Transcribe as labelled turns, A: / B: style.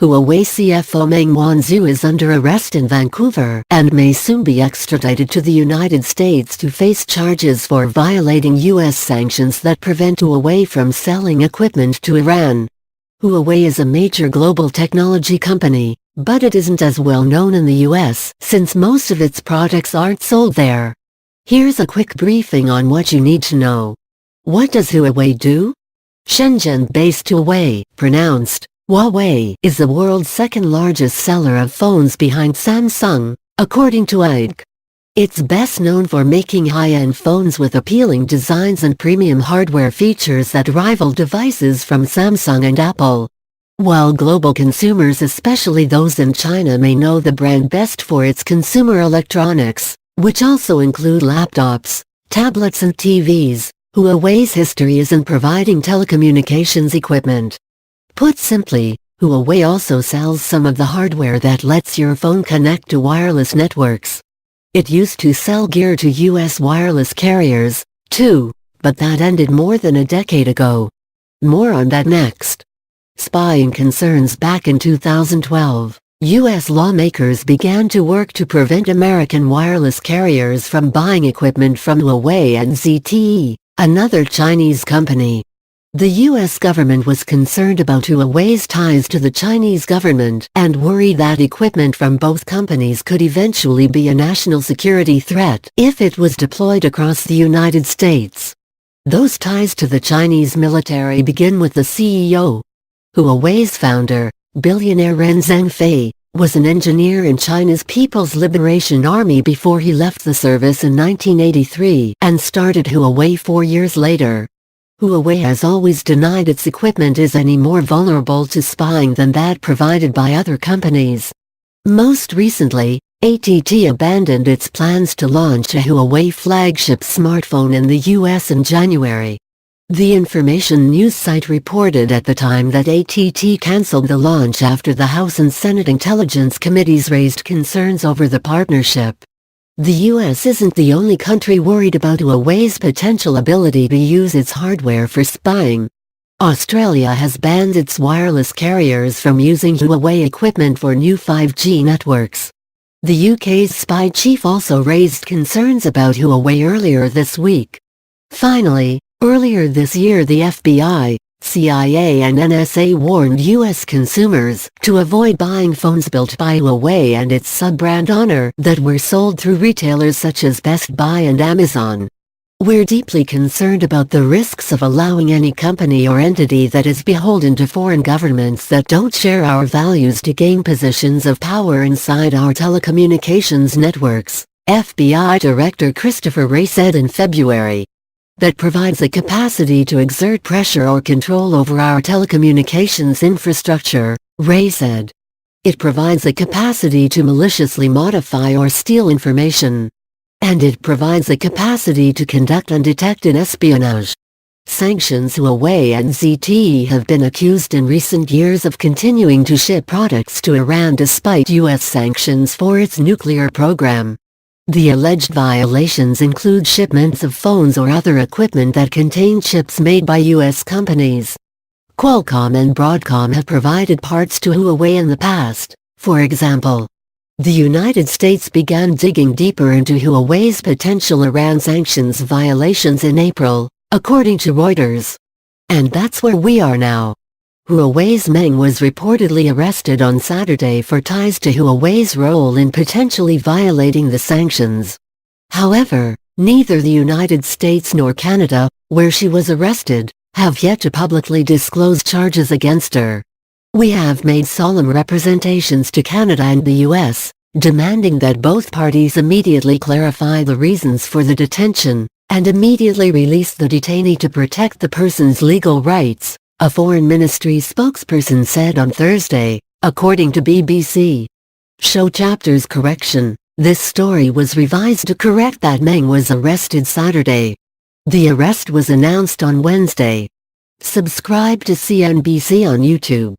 A: Huawei CFO Meng Wanzhou is under arrest in Vancouver and may soon be extradited to the United States to face charges for violating U.S. sanctions that prevent Huawei from selling equipment to Iran. Huawei is a major global technology company, but it isn't as well known in the U.S. since most of its products aren't sold there. Here's a quick briefing on what you need to know. What does Huawei do? Shenzhen-based Huawei, pronounced Huawei, is the world's second-largest seller of phones behind Samsung, according to IDC. It's best known for making high-end phones with appealing designs and premium hardware features that rival devices from Samsung and Apple. While global consumers, especially those in China, may know the brand best for its consumer electronics, which also include laptops, tablets and TVs, Huawei's history is in providing telecommunications equipment. Put simply, Huawei also sells some of the hardware that lets your phone connect to wireless networks. It used to sell gear to U.S. wireless carriers, too, but that ended more than a decade ago. More on that next. Spying concerns. Back in 2012, U.S. lawmakers began to work to prevent American wireless carriers from buying equipment from Huawei and ZTE, another Chinese company. The U.S. government was concerned about Huawei's ties to the Chinese government and worried that equipment from both companies could eventually be a national security threat if it was deployed across the United States. Those ties to the Chinese military begin with the CEO. Huawei's founder, billionaire Ren Zhengfei, was an engineer in China's People's Liberation Army before he left the service in 1983 and started Huawei 4 years later. Huawei has always denied its equipment is any more vulnerable to spying than that provided by other companies. Most recently, AT&T abandoned its plans to launch a Huawei flagship smartphone in the US in January. The information news site reported at the time that AT&T canceled the launch after the House and Senate Intelligence Committees raised concerns over the partnership. The U.S. isn't the only country worried about Huawei's potential ability to use its hardware for spying. Australia has banned its wireless carriers from using Huawei equipment for new 5G networks. The UK's spy chief also raised concerns about Huawei earlier this week. Finally, earlier this year the FBI, CIA and NSA warned U.S. consumers to avoid buying phones built by Huawei and its sub-brand Honor that were sold through retailers such as Best Buy and Amazon. We're deeply concerned about the risks of allowing any company or entity that is beholden to foreign governments that don't share our values to gain positions of power inside our telecommunications networks, FBI Director Christopher Wray said in February. That provides the capacity to exert pressure or control over our telecommunications infrastructure, Wray said. It provides the capacity to maliciously modify or steal information. And it provides the capacity to conduct undetected espionage. Sanctions. Huawei and ZTE have been accused in recent years of continuing to ship products to Iran despite U.S. sanctions for its nuclear program. The alleged violations include shipments of phones or other equipment that contain chips made by U.S. companies. Qualcomm and Broadcom have provided parts to Huawei in the past, for example. The United States began digging deeper into Huawei's potential Iran sanctions violations in April, according to Reuters. And that's where we are now. Huawei's Meng was reportedly arrested on Saturday for ties to Huawei's role in potentially violating the sanctions. However, neither the United States nor Canada, where she was arrested, have yet to publicly disclose charges against her. We have made solemn representations to Canada and the U.S., demanding that both parties immediately clarify the reasons for the detention, and immediately release the detainee to protect the person's legal rights, a Foreign Ministry spokesperson said on Thursday, according to BBC. Show chapters correction. This story was revised to correct that Meng was arrested Saturday. The arrest was announced on Wednesday. Subscribe to CNBC on YouTube.